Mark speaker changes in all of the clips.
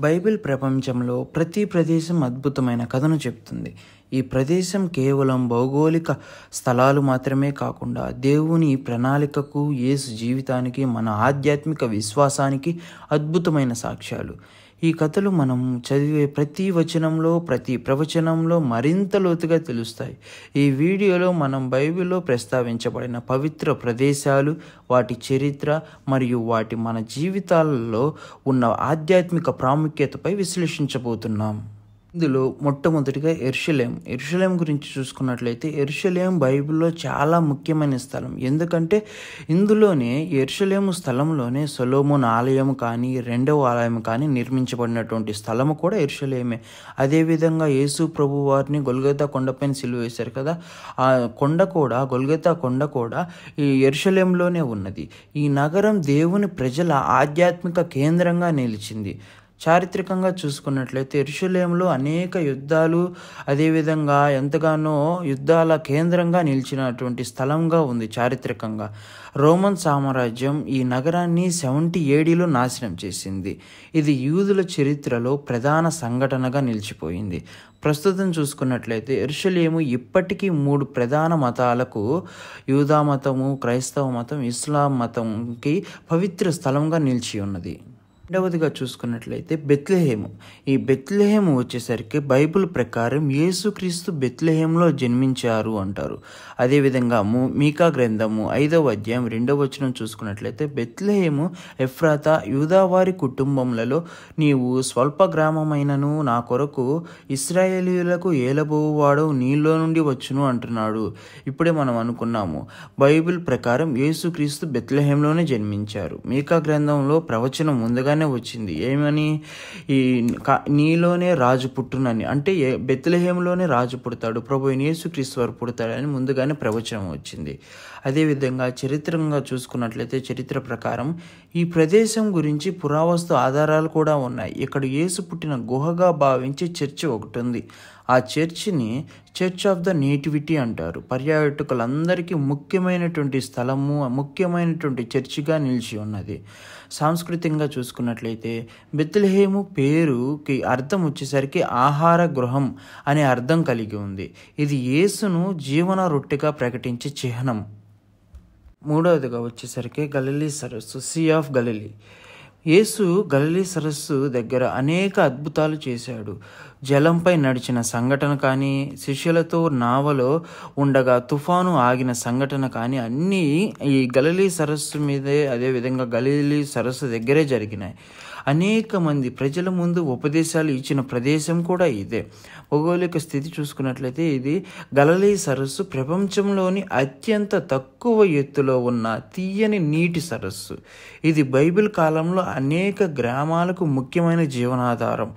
Speaker 1: Bible ప్రపంచంలో ప్రతి ప్రదేశం అద్భుతమైన కథను చెప్తుంది. ఈ ప్రదేశం కేవలం భౌగోళిక స్థలాలు మాత్రమే కాకుండా దేవుని ప్రణాళికకు, యేసు జీవితానికి, మన ఆధ్యాత్మిక విశ్వాసానికి అద్భుతమైన సాక్ష్యాలు. ఈ కథలు మనం చదివే ప్రతి వచనంలో, ప్రతి ప్రవచనంలో మరింత లోతుగా తెలుస్తాయి. ఈ వీడియోలో మనం బైబిల్లో ప్రస్తావించబడిన పవిత్ర ప్రదేశాలు, వాటి చరిత్ర మరియు వాటి మన జీవితాలలో ఉన్న ఆధ్యాత్మిక ప్రాముఖ్యతపై విశ్లేషించబోతున్నాం. ఇందులో మొట్టమొదటిగా యెరూషలేం గురించి చూసుకున్నట్లయితే యెరూషలేం బైబిల్లో చాలా ముఖ్యమైన స్థలం. ఎందుకంటే ఇందులోనే యెరూషలేము స్థలంలోనే సొలొమోన్ ఆలయం కానీ, రెండవ ఆలయం కానీ నిర్మించబడినటువంటి స్థలము కూడా యెరూషలేమే. అదేవిధంగా యేసు ప్రభు వారిని గొల్గొతా కొండపైన సిలువ వేశారు కదా, ఆ కొండ కూడా, గొల్గొతా కొండ కూడా ఈ యెరూషలేంలోనే ఉన్నది. ఈ నగరం దేవుని ప్రజల ఆధ్యాత్మిక కేంద్రంగా నిలిచింది. చారిత్రకంగా చూసుకున్నట్లయితే యెరూషలేంలో అనేక యుద్ధాలు, అదేవిధంగా ఎంతగానో యుద్ధాల కేంద్రంగా నిలిచినటువంటి స్థలంగా ఉంది. చారిత్రకంగా రోమన్ సామ్రాజ్యం ఈ నగరాన్ని 70 AD నాశనం చేసింది. ఇది యూదుల చరిత్రలో ప్రధాన సంఘటనగా నిలిచిపోయింది. ప్రస్తుతం చూసుకున్నట్లయితే యెరూషలేము ఇప్పటికీ 3 ప్రధాన మతాలకు, యూదా మతము, క్రైస్తవ మతం, ఇస్లాం మతంకి పవిత్ర స్థలంగా నిలిచి ఉన్నది. రెండవదిగా చూసుకున్నట్లయితే బెత్లెహేము. ఈ బెత్లెహేము వచ్చేసరికి బైబిల్ ప్రకారం యేసుక్రీస్తు బెత్లెహేంలో జన్మించారు అంటారు. అదేవిధంగా మీకా గ్రంథము 5వ అధ్యాయం 2వ వచనం చూసుకున్నట్లయితే బెత్లెహేము ఎఫ్రాతా, యూదావారి కుటుంబములలో నీవు స్వల్ప గ్రామమైనను నా కొరకు ఇశ్రాయేలీయులకు ఏలబోవాడు నీలో నుండి వచ్చును అంటున్నాడు. ఇప్పుడే మనం అనుకున్నాము, బైబిల్ ప్రకారం యేసుక్రీస్తు బెత్లెహేంలోనే జన్మించారు. మీకా గ్రంథంలో ప్రవచనం ముందుగా వచ్చింది. ఏమని? ఈ నీలోనే రాజు పుట్టునని, అంటే బెత్లెహేంలోనే రాజు పుడతాడు, ప్రభు యేసుక్రీస్తు వారు పుడతాడని ముందుగానే ప్రవచనం వచ్చింది. అదేవిధంగా చరిత్రంగా చూసుకున్నట్లయితే చరిత్ర ప్రకారం ఈ ప్రదేశం గురించి పురావస్తు ఆధారాలు కూడా ఉన్నాయి. ఇక్కడ యేసు పుట్టిన గుహగా భావించే చర్చి ఒకటి ఉంది. ఆ చర్చిని చర్చ్ ఆఫ్ ద నేటివిటీ అంటారు. పర్యాటకులందరికీ ముఖ్యమైనటువంటి స్థలము, ముఖ్యమైనటువంటి చర్చిగా నిలిచి ఉన్నది. సాంస్కృతికంగా చూసుకున్నట్లయితే బెత్లెహేము పేరుకి అర్థం వచ్చేసరికి ఆహార గృహం అనే అర్థం కలిగి ఉంది. ఇది యేసును జీవన రొట్టెగా ప్రకటించే చిహ్నం. మూడవదిగా వచ్చేసరికి గలిలీ సరస్సు, సీ ఆఫ్ గలిలీ. యేసు గలిలీ సరస్సు దగ్గర అనేక అద్భుతాలు చేశాడు. జలంపై నడిచిన సంఘటన కానీ, శిష్యులతో నావలో ఉండగా తుఫాను ఆగిన సంఘటన కానీ అన్నీ ఈ గలిలీ సరస్సు మీదే, అదేవిధంగా గలిలీ సరస్సు దగ్గరే జరిగినాయి. అనేక మంది ప్రజల ముందు ఉపదేశాలు ఇచ్చిన ప్రదేశం కూడా ఇదే. భౌగోళిక స్థితి చూసుకున్నట్లయితే ఇది గలిలీ సరస్సు ప్రపంచంలోని అత్యంత తక్కువ ఎత్తులో ఉన్న తీయని నీటి సరస్సు. ఇది బైబిల్ కాలంలో అనేక గ్రామాలకు ముఖ్యమైన జీవనాధారం.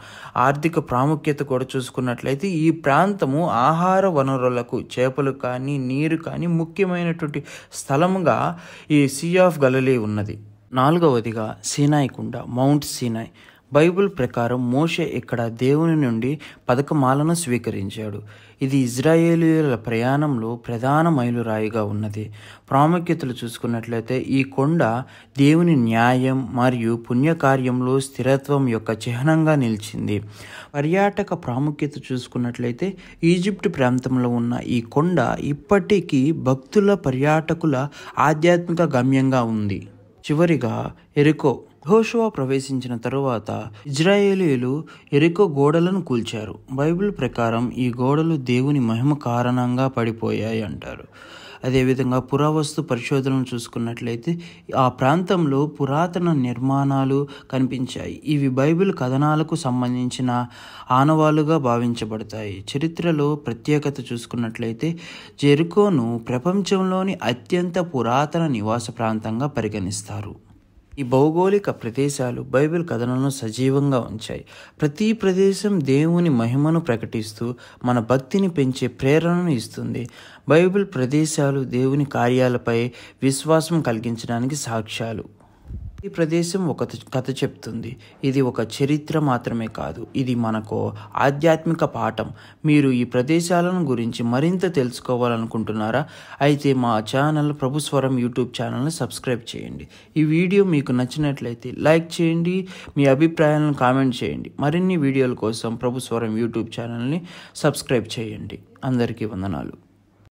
Speaker 1: ఆర్థిక ప్రాముఖ్యత కూడా చూసుకున్నట్లయితే ఈ ప్రాంతము ఆహార వనరులకు, చేపలు కానీ, నీరు కానీ ముఖ్యమైనటువంటి స్థలముగా ఈ సీ ఆఫ్ గలిలీ ఉన్నది. నాలుగవదిగా సీనాయి కొండ, మౌంట్ సీనాయ్. బైబిల్ ప్రకారం మోషే ఇక్కడ దేవుని నుండి 10 మాలను స్వీకరించాడు. ఇది ఇజ్రాయేలీయుల ప్రయాణంలో ప్రధాన మైలురాయిగా ఉన్నది. ప్రాముఖ్యతలు చూసుకున్నట్లయితే ఈ కొండ దేవుని న్యాయం మరియు పుణ్యకార్యంలో స్థిరత్వం యొక్క చిహ్నంగా నిలిచింది. పర్యాటక ప్రాముఖ్యత చూసుకున్నట్లయితే ఈజిప్ట్ ప్రాంతంలో ఉన్న ఈ కొండ ఇప్పటికీ భక్తుల, పర్యాటకుల ఆధ్యాత్మిక గమ్యంగా ఉంది. చివరిగా యెరికో. యెహోషువ ప్రవేశించిన తరువాత ఇజ్రాయేలీయులు యెరికో గోడలను కూల్చారు. బైబిల్ ప్రకారం ఈ గోడలు దేవుని మహిమ కారణంగా పడిపోయాయి అంటారు. అదేవిధంగా పురావస్తు పరిశోధనలు చూసుకున్నట్లయితే ఆ ప్రాంతంలో పురాతన నిర్మాణాలు కనిపించాయి. ఇవి బైబిల్ కథనాలకు సంబంధించిన ఆనవాలుగా భావించబడతాయి. చరిత్రలో ప్రత్యేకత చూసుకున్నట్లయితే జెరికోను ప్రపంచంలోని అత్యంత పురాతన నివాస ప్రాంతంగా పరిగణిస్తారు. ఈ భౌగోళిక ప్రదేశాలు బైబిల్ కథనాలను సజీవంగా ఉంచాయి. ప్రతి ప్రదేశం దేవుని మహిమను ప్రకటిస్తూ మన భక్తిని పెంచే ప్రేరణను ఇస్తుంది. బైబిల్ ప్రదేశాలు దేవుని కార్యాలపై విశ్వాసం కలిగించడానికి సాక్ష్యాలు. ఈ ప్రదేశం ఒక కథ చెప్తుంది. ఇది ఒక చరిత్ర మాత్రమే కాదు, ఇది మనకు ఆధ్యాత్మిక పాఠం. మీరు ఈ ప్రదేశాలను గురించి మరింత తెలుసుకోవాలనుకుంటున్నారా? అయితే మా ఛానల్ ప్రభుస్వరం యూట్యూబ్ ఛానల్ని సబ్స్క్రైబ్ చేయండి. ఈ వీడియో మీకు నచ్చినట్లయితే లైక్ చేయండి, మీ అభిప్రాయాలను కామెంట్ చేయండి. మరిన్ని వీడియోల కోసం ప్రభుస్వరం యూట్యూబ్ ఛానల్ని సబ్స్క్రైబ్ చేయండి. అందరికీ వందనాలు.